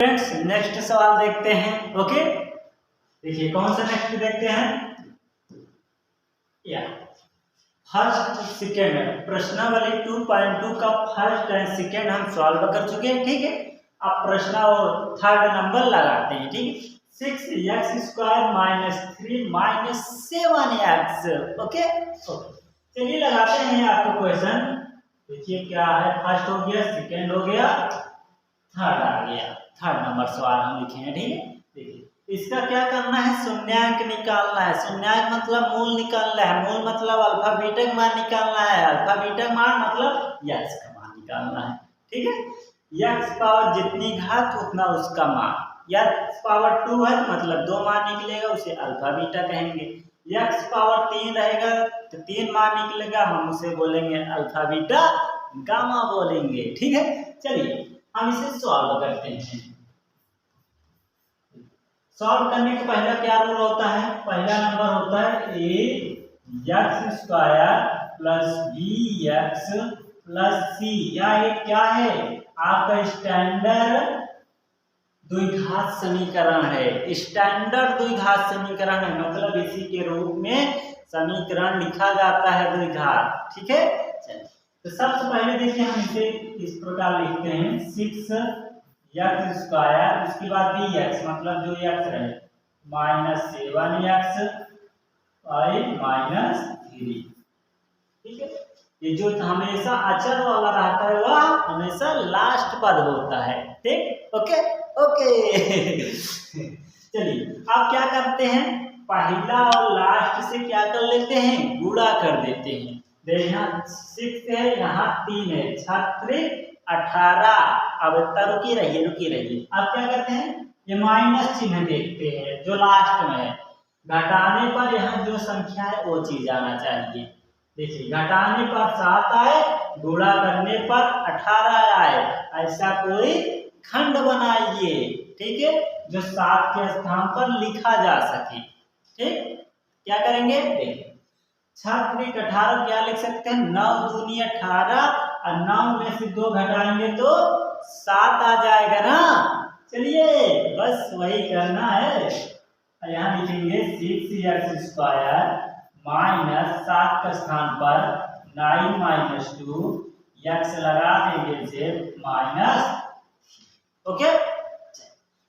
Friends next सवाल देखते हैं। ओके, देखिए कौन सा नेक्स्ट देखते हैं। या फर्स्ट सेकेंड प्रश्नावली 2.2 का फर्स्ट एंड सेकेंड हम सॉल्व कर चुके हैं। ठीक है, अब प्रश्न और थर्ड नंबर लगाते हैं। ठीक है, 6x² - 3 - 7x। ओके, चलिए लगाते हैं आपको क्वेश्चन। देखिए क्या है, फर्स्ट हो गया, सेकेंड हो गया, थर्ड आ गया। थर्ड नंबर सवाल हम लिखे हैं। ठीक है, देखिए इसका क्या करना है, शून्यांक निकालना है। शून्यांक मतलब मूल निकालना है। मूल मतलब अल्फा बीटा का मान निकालना है। अल्फा बीटा का मान मतलब x का मान निकालना है। ठीक है, x पावर जितनी घात उतना उसका मान। x पावर 2 है मतलब 2 मान निकलेगा, उसे अल्फा बीटा कहेंगे। x पावर 3 रहेगा तो 3 मान निकलेगा, हम उसे बोलेंगे अल्फा बीटा गामा बोलेंगे। ठीक है, चलिए हम इसे सॉल्व करते हैं। सॉल्व करने का पहला क्या रूल होता है, पहला नंबर होता है ax² + bx + c। या ये क्या है, आपका स्टैंडर्ड द्विघात समीकरण है। स्टैंडर्ड द्विघात समीकरण है मतलब इसी के रूप में समीकरण लिखा जाता है द्विघात। ठीक है, चलिए तो सबसे पहले देखिए हम इसे इस प्रकार लिखते हैं 6x², उसके बाद bx मतलब जो x रहे -7x -3। ठीक है, ये जो हमेशा अचर वाला रहता है वह हमेशा लास्ट पद होता है। ठीक, ओके ओके चलिए अब क्या करते हैं, पहला और लास्ट से क्या कर लेते हैं, गुणा कर देते हैं। यहाँ 6 है, यहाँ 3 है, 6 × 18। अब रुकी रहिए। अब क्या करते हैं, ये माइनस चिन्ह देखते हैं जो लास्ट में है। घटाने पर यहाँ जो संख्या है वो चीज आना चाहिए। देखिए घटाने पर 7 आए, गुणा करने पर 18 आए, ऐसा कोई खंड बनाइए। ठीक है, जो 7 के स्थान पर लिखा जा सके। ठीक, क्या करेंगे, देखिए 6 × 18 क्या लिख सकते हैं, 9 दूनी 18 और 9 में से 2 घटाएंगे तो 7 आ जाएगा ना। चलिए बस वही करना है। यहाँ लिखेंगे 6x² - 7 के स्थान पर 9 - 2 x लगा देंगे z माइनस। ओके,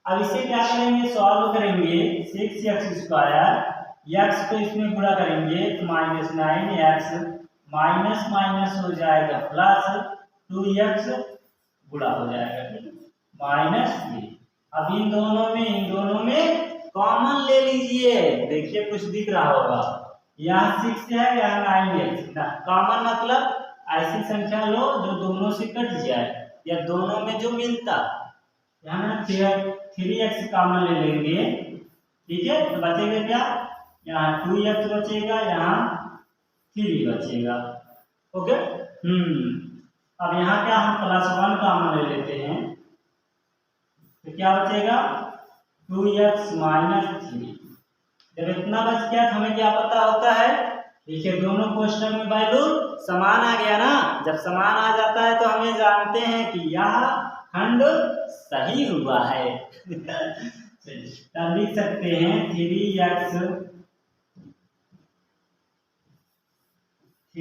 अब इसे क्या करेंगे, सॉल्व करेंगे। 6x² x को इसमें गुणा करेंगे तो -9x माइनस माइनस हो जाएगा प्लस 2x गुणा हो जाएगा -3। अब इन दोनों में कॉमन ले लीजिए। देखिए कुछ दिख रहा होगा, यहाँ 6 है, यहाँ 9x। कॉमन मतलब ऐसी संख्या लो जो दोनों से कट जाए या दोनों में जो मिलता। यहाँ 3x कॉमन ले लेंगे। ठीक है, तो बचेगा क्या, यहाँ 2x बचेगा, यहाँ 3 बचेगा। ओके, अब यहाँ क्या हम +1 कॉमन ले लेते हैं तो क्या बचेगा, 2x - 3। जब इतना बच गया तो हमें क्या पता होता है, देखिए दोनों कोष्ठक में वैल्यू समान आ गया ना। जब समान आ जाता है तो हमें जानते हैं कि यह खंड सही हुआ है तब लिख सकते हैं 3x +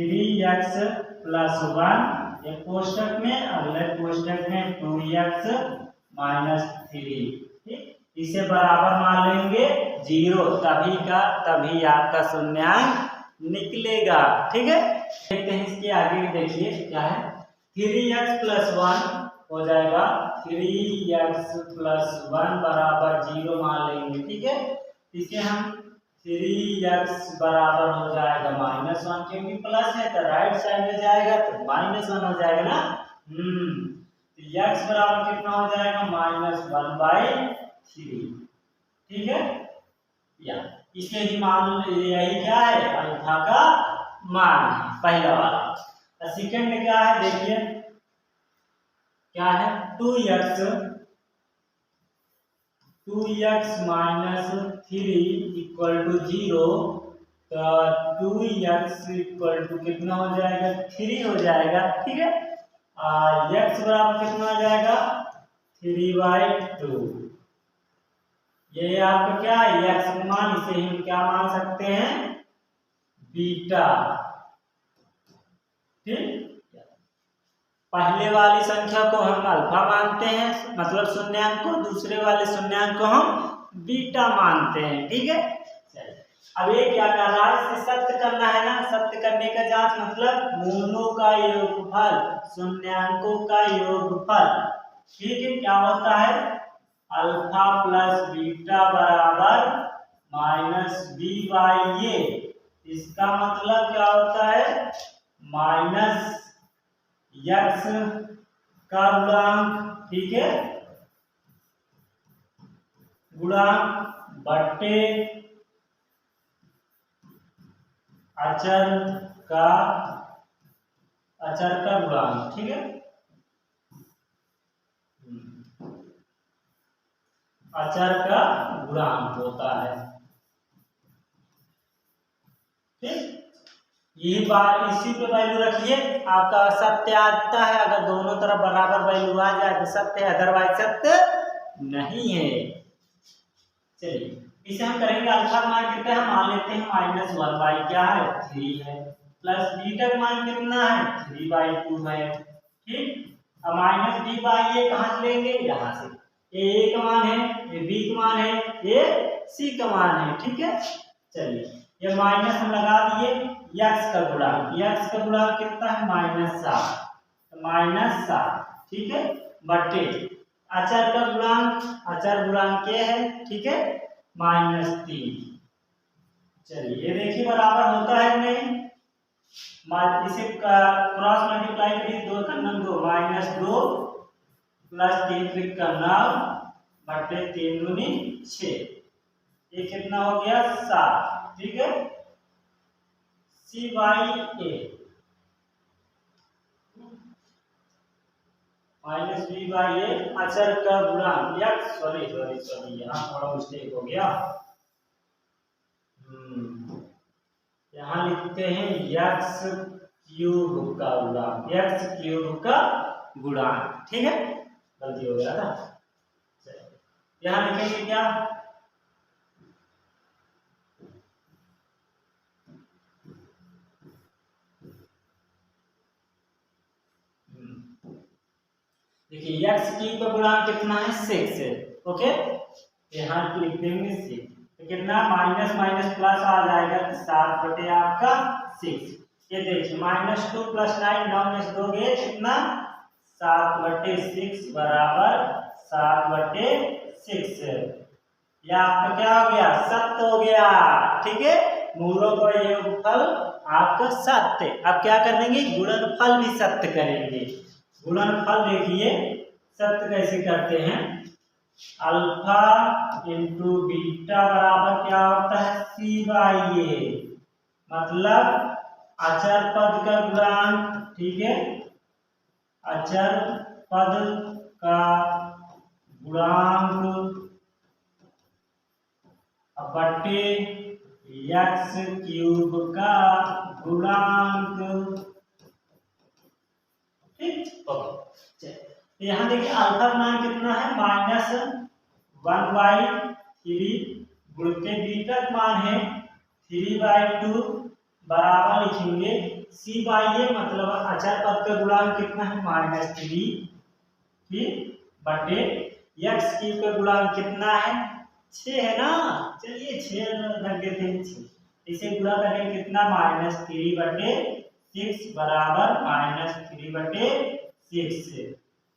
1 एक कोष्ठक में, अगले कोष्ठक में 2x - 3। ठीक, इसे बराबर मान लेंगे 0, तभी आपका शून्यांक निकलेगा। ठीक है, देखते हैं इसके आगे। देखिए क्या है, 3x + 1 हो जाएगा, 3x + 1 बराबर 0 मान लेंगे। ठीक है, इसे हम 3x बराबर हो जाएगा -1, क्योंकि प्लस है तो राइट साइड में जाएगा तो -1 हो जाएगा ना। x बराबर कितना हो जाएगा, -1/3। ठीक है, या इसे ही मान, यही क्या है, अल्फा का मान है पहला वाला। सेकंड क्या है, देखिए क्या है, 2x - 3 = 0। तो 2x = कितना हो जाएगा, 3 हो जाएगा। ठीक है, x बराबर कितना हो जाएगा, 3/2। ये आपका क्या है, एक्स मान, इसे हम क्या मान सकते हैं, बीटा। ठीक, पहले वाली संख्या को हम अल्फा मानते हैं, मतलब शून्यांक को, दूसरे वाले शून्यांक को हम बीटा मानते हैं। ठीक है, अब ये क्या कर रहा है, इसे सत्य करना है ना। सत्य करने का जांच मतलब मूलों का योगफल, शून्यांकों का योगफल। ठीक है, क्या होता है, अल्फा प्लस बीटा बराबर माइनस बी बाई ए। इसका मतलब क्या होता है, माइनस यक्स का गुणांक, ठीक है, गुणांक बट्टे अचर का गुणांक। ठीक है, अचर का गुणांक होता है। ठीक, यही बात, इसी पे वैल्यू रखिए, आपका सत्य आता है। अगर दोनों तरफ बराबर वैल्यू आ जाए तो सत्य है, अदरवाइज सत्य नहीं है। चलिए, इसे हम करेंगे, अल्फा मान कितना है, मान लेते हैं -1 बाई क्या है, 3 है, प्लस बीटा का मान कितना है, 3/2 है। ठीक, अब माइनस बी बाई ए कहाँ से लेंगे, यहाँ से। ए का मान है, ये बी का मान है, ये सी का मान है। ठीक है, चलिए ये माइनस हम लगा दिए, यक्स का गुणांक, यक्स का गुणांक कितना है, -7, -7। ठीक है, बट्टे अचर का गुणांक, अचर गुणांक क्या है, ठीक है, -3। चलिए ये देखिए बराबर होता है नहीं, इसे क्रॉस मल्टीप्लाई करिए, 2 का 2 -2 प्लस 3 3 का 9 बट्टे 3 दूनी 6, ये कितना हो गया, 7। ठीक है, C by A minus B by A अचर का गुणांक, यक्स, सॉरी यहाँ थोड़ा मिस्टेक हो गया। यहाँ लिखते हैं यक्स क्यूब का गुणांक, यक्स क्यूब का गुणांक। ठीक है, गलती हो गया था। यहाँ लिखेंगे क्या, देखिए यक्स क्यूब का गुणांक कितना है, 6 है। ओके, यहाँ लिख देंगे 6, तो कितना, माइनस माइनस प्लस आ जाएगा, 7 बटे आपका 6। ये देखिए -2 + 9, 9 में से 2 गए, कितना, 7 बटे 6 बराबर 7 बटे 6। यह आपका क्या हो गया, सत्य हो गया। ठीक है, मूलों का योगफल आपका सत्य। अब क्या करेंगे, गुणनफल भी सत्य करेंगे। गुणनफल देखिए सत्य कैसे करते हैं, अल्फा इंटू बीटा बराबर क्या होता है, सी बाई ए, मतलब अचर पद का गुणांक। ठीक है, अचर पद का गुणांक बट्टे यक्स क्यूब का गुणांक। ठीक, ओके, यहाँ देखिए अल्फा का मान कितना है, -1/3 गुणित बीटा का मान है 3/2 बराबर लिखेंगे सी बाई ए, मतलब अचर पद का गुणांक कितना है, -3। ठीक, बटे यक्स क्यूब का गुणांक कितना है, 6 है ना। चलिए 6 रख देते हैं, 6, इसे गुणा करेंगे कितना, -3/6 बराबर -3/6।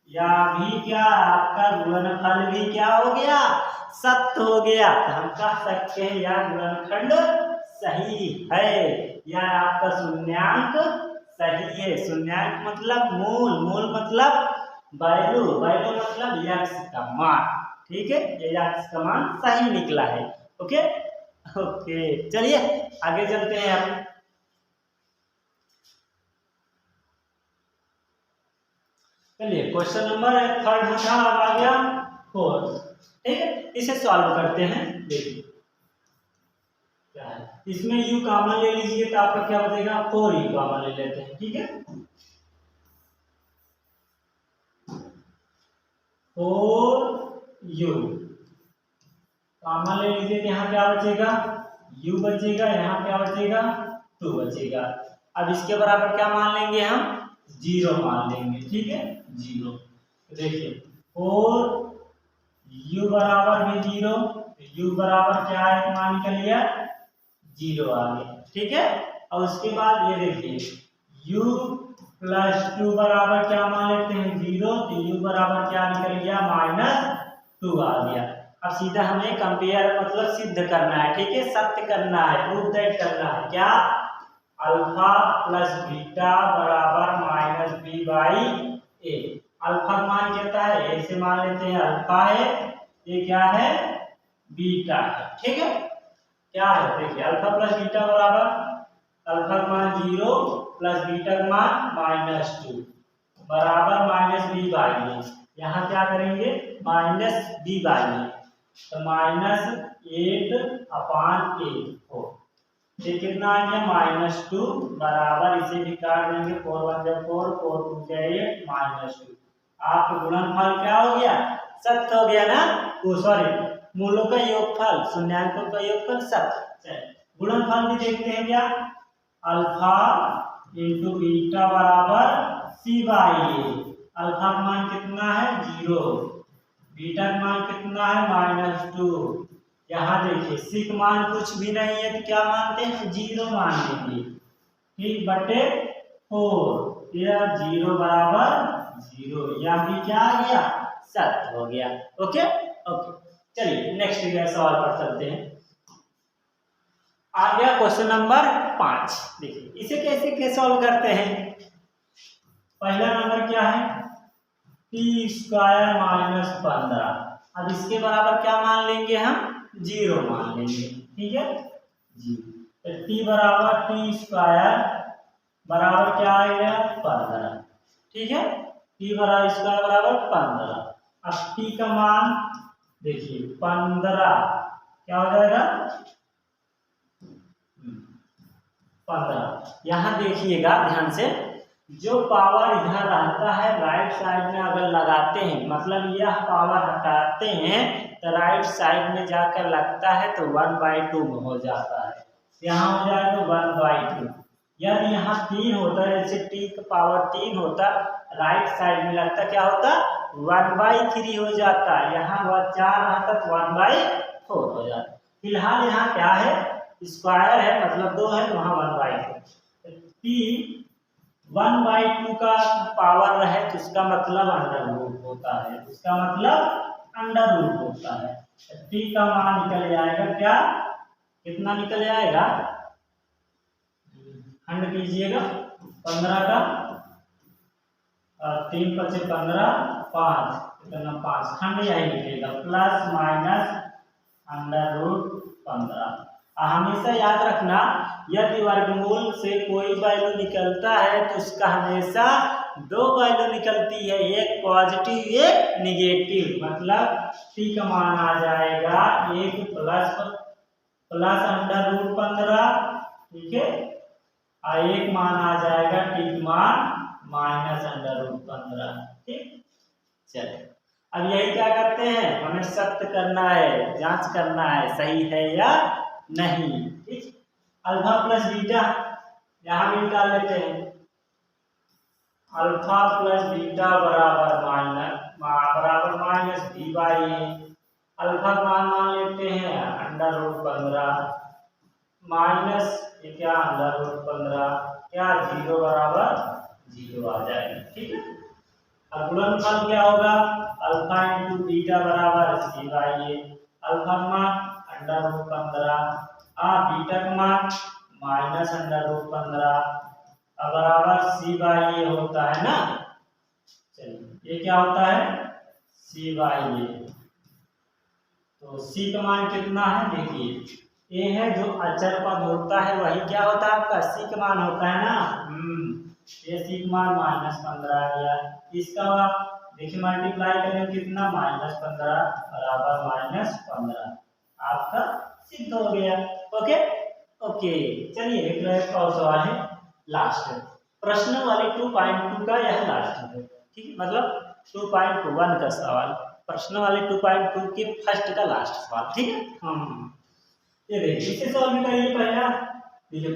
या भी क्या, आपका गुणनफल भी क्या हो गया, सत्य हो गया। तो हम कह सकते हैं यह गुणनखंड सही है, या आपका शून्यांक सही है। शून्यांक मतलब मूल, मूल मतलब वैल्यू, वैल्यू मतलब यक्स का मान। ठीक है, ये यक्स का मान सही निकला है। ओके ओके, चलिए आगे चलते हैं हम। चलिए क्वेश्चन नंबर 3 था, अब आ गया 4। ठीक है, इसे सॉल्व करते हैं। देखिए क्या है, इसमें u कॉमन ले लीजिए तो आपका क्या बचेगा, 4u कॉमन ले लेते हैं। ठीक है, 4u कॉमन ले लीजिए, यहाँ क्या बचेगा u बचेगा, यहाँ क्या बचेगा 2 बचेगा। अब इसके बराबर क्या मान लेंगे हम 0 मान लेंगे, ठीक है 0। तो देखिए 4u बराबर भी 0, u बराबर क्या है मान निकल गया 0 आ गया, ठीक है। और उसके बाद ये देखिए u प्लस 2 बराबर क्या मान लेते हैं 0, तो u बराबर क्या निकल गया -2 आ गया। अब सीधा हमें कंपेयर मतलब सिद्ध करना है, ठीक है, सत्य करना है, प्रूव दैट करना है। क्या अल्फा प्लस बीटा बराबर -b/a। अल्फा मान कहता है ए से मान लेते हैं अल्फा है, ये क्या है बीटा है, ठीक है। क्या है देखिए अल्फा प्लस बीटा बराबर अल्फा का मान 0 प्लस बीटा का मान -2 बराबर -b/a। यहाँ क्या करेंगे -b/a, तो -8/8 हो, ये कितना आ गया -2 बराबर, इसे भी काट देंगे 4 1 जा 4 4 2 जा 8 -2। आपका गुणनफल क्या हो गया सत्य हो गया ना, सॉरी मूलों का योगफल शून्यांकों का योगफल सत्य। गुणनफल भी देखते हैं क्या अल्फा इंटू बीटा बराबर c/a। अल्फा का मान कितना है 0, बीटा का मान कितना है -2। यहाँ देखिए सी का मान कुछ भी नहीं है तो क्या मानते हैं 0 मान लेंगे, ठीक बटे 4, यह 0 बराबर 0, यह भी क्या आ गया सत्य हो गया। ओके ओके चलिए नेक्स्ट सवाल पर चलते हैं। आ गया क्वेश्चन नंबर 5। देखिए इसे कैसे सॉल्व करते हैं। पहला नंबर क्या है t² - 15। अब इसके बराबर क्या मान लेंगे हम 0 मान लेंगे, ठीक है जी। तो t बराबर t² बराबर क्या आएगा 15, ठीक है t बराबर स्क्वायर बराबर 15। अब t का मान देखिए 15 क्या हो जाएगा 15। यहाँ देखिएगा ध्यान से, जो पावर इधर रहता है राइट साइड में अगर लगाते हैं, मतलब यह पावर हटाते हैं तो राइट साइड में जाकर लगता है तो 1/2 में हो जाता है, यहाँ हो जाएगा 1/2। यदि यहाँ 3 होता है, जैसे t का पावर 3 होता, राइट साइड में लगता क्या होता 1/3 हो जाता, यहाँ 4 रहता तो 1/4 हो जाता। फिलहाल यहाँ क्या है स्क्वायर है मतलब 2 है, वहाँ 1/2। t 1/2 का पावर रहे तो उसका मतलब √ होता है, उसका मतलब √ होता है। t का मान निकल जाएगा क्या कितना निकल जाएगा, खंड कीजिएगा 15 का 3 × 5 15 5 कितना 5 खंड यही निकलेगा ± √15। हमेशा याद रखना यदि वर्गमूल से कोई वैल्यू निकलता है तो उसका हमेशा 2 वैल्यू निकलती है, एक पॉजिटिव एक निगेटिव। मतलब t का मान आ जाएगा 1 प्लस √15, ठीक है, और एक मान आ जाएगा t का मान -√15, ठीक। चलिए अब यही क्या करते हैं हमें सत्य करना है, जांच करना है सही है या नहीं, ठीक। अल्फा प्लस बीटा यहाँ भी निकाल लेते हैं, अल्फा प्लस बीटा बराबर -b/a। अल्फा का मान लेते हैं √15 माइनस ये क्या √15 क्या 0 बराबर 0 आ जाएगा, ठीक है। अब गुणनफल क्या होगा अल्फा इंटू बीटा बराबर c/a। अल्फा का मान √15 बीटा का मान -√15 बराबर c/a होता है ना। चलिए ये क्या होता है c/a, तो c का मान कितना है देखिए, a है जो अचर पद होता है वही क्या होता है आपका c का मान होता है ना। ये c का मान -15 आ गया, इसका देखिए मल्टीप्लाई करें कितना -15 बराबर -15, आपका सिद्ध हो गया। ओके ओके चलिए एक और सवाल है लास्ट प्रश्न वाले 2.2 का, यह लास्ट है, ठीक है। मतलब 2.1 का सवाल, प्रश्न वाले 2.2 के फर्स्ट का लास्ट सवाल, ठीक है। ये देखिए इसे सॉल्व में करिए।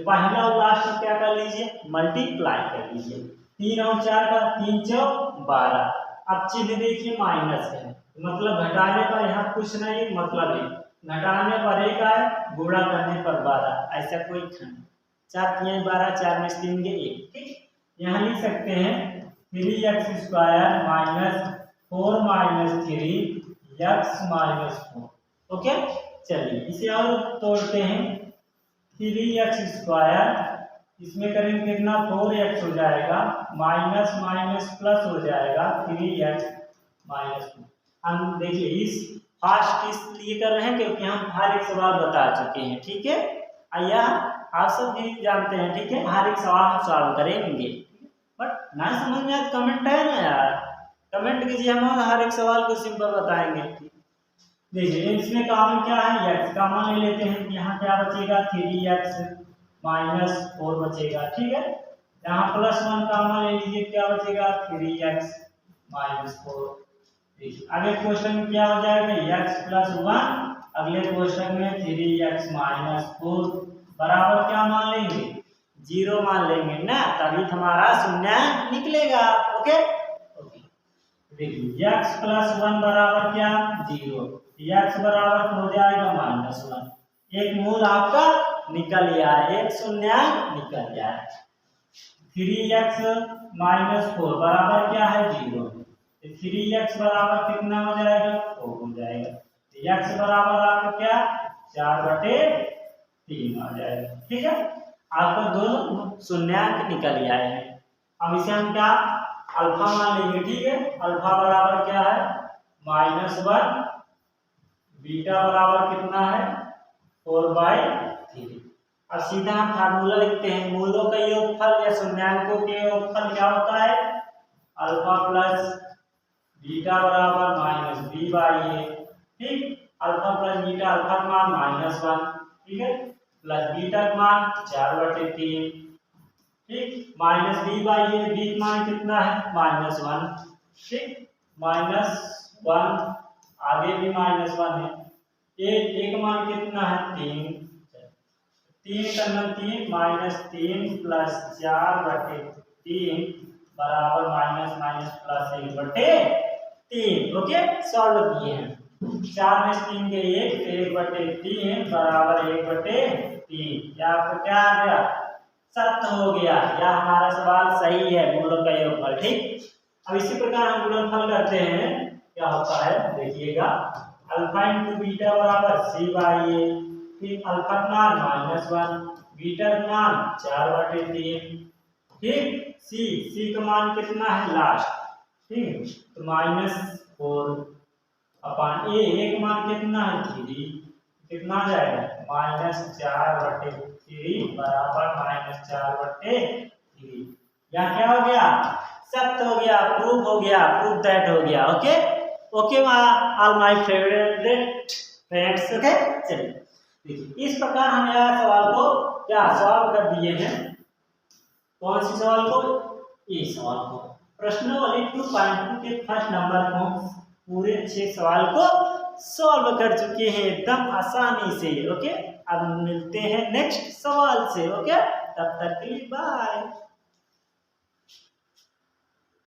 पहला और लास्ट में क्या कर लीजिए, मल्टीप्लाई कर लीजिए। 3 और 4 का 3 चौक 12। अब चिन्ह देखिए माइनस है, मतलब घटाने पर यहाँ कुछ नहीं, मतलब है घटाने पर 1 आए, गुणा करने पर 12, ऐसा कोई खंड। 4 3 12, 4 में 3 गए 1, ठीक। यहाँ लिख सकते हैं 3x² minus 4 minus 3x minus 4। Okay, चलिए इसे और तोड़ते हैं। 3x², इसमें करेंगे कितना, 4x हो जाएगा, माइनस माइनस प्लस हो जाएगा 3x माइनस 2। हम देखिए इस फास्ट इसलिए कर रहे हैं क्योंकि हम हर एक सवाल बता चुके हैं, ठीक है। आइया आप सब भी जानते हैं, ठीक है, हर एक सवाल हम सॉल्व करेंगे। बट ना समझ में आए कमेंट है ना यार, कमेंट कीजिए, हम हर एक सवाल को सिंपल बताएंगे। देखिए इसमें कॉमन क्या है, x कॉमन ले लेते हैं, यहाँ क्या बचेगा 3x माइनस 4 बचेगा, ठीक है। यहाँ +1 कॉमन ले लीजिए, क्या बचेगा 3x माइनस 4। देखिए अगले क्वेश्चन में क्या हो जाएगा, x + 1, अगले क्वेश्चन में 3x माइनस 4 बराबर क्या मान लेंगे, 0 मान लेंगे ना, तभी हमारा शून्यांक निकलेगा। ओके ओके, देखिए x + 1 बराबर क्या 0, x बराबर हो जाएगा -1, एक मूल आपका निकल गया, एक शून्यांक निकल गया। 3x माइनस 4 बराबर क्या है 0, 3x बराबर कितना हो जाएगा 4 हो जाएगा। x बराबर आपका क्या 4/3 आ जाएगा, ठीक है। आपका दो शून्यांक निकल आए हैं। अब इसे हम क्या अल्फा मान लेंगे, ठीक है। अल्फा बराबर क्या है -1, बीटा बराबर कितना है 4/3। अब सीधा हम फार्मूला लिखते हैं, मूलों का योगफल या शून्याङ्कों के योगफल क्या होता है, अल्फा प्लस बीटा बराबर -b/a, ठीक। अल्फा प्लस बीटा, अल्फा का मान -1, ठीक है, प्लस बीटा का मान 4/3, ठीक, -b/a, b का मान कितना है -1, ठीक, -1, आगे भी -1 है, a का मान कितना है 3, 3 -3 प्लस 4/3 बराबर -1/3। ओके, सॉल्व किए हैं। 4 में 3 के 1, 1/3 बराबर 1/3। या आपको क्या आ गया, सत्य हो गया, या हमारा सवाल सही है, मूलों का योगफल, ठीक। अब इसी प्रकार हम गुणनफल करते हैं, क्या होता है देखिएगा, अल्फा इंटू बीटा बराबर c/a, फिर अल्फा का मान -1, बीटा का मान 4/3, ठीक। c का मान कितना है लास्ट, ठीक, तो -4/a का मान कितना है 3, कितना आ जाएगा -4/3 बराबर -4/3। यहाँ क्या हो गया, सत्य हो गया, प्रूफ हो गया, प्रूफ दैट हो गया। Okay okay all my favourite friends. Okay, चलिए देखिए इस प्रकार हम यह सवाल को क्या सॉल्व कर दिए हैं। कौन सी सवाल को, ये सवाल को, प्रश्नावली 2.2 के फर्स्ट नंबर को पूरे 6 सवाल को सॉल्व कर चुके हैं एकदम आसानी से। ओके, अब मिलते हैं नेक्स्ट सवाल से। ओके, तब तक के लिए बाय।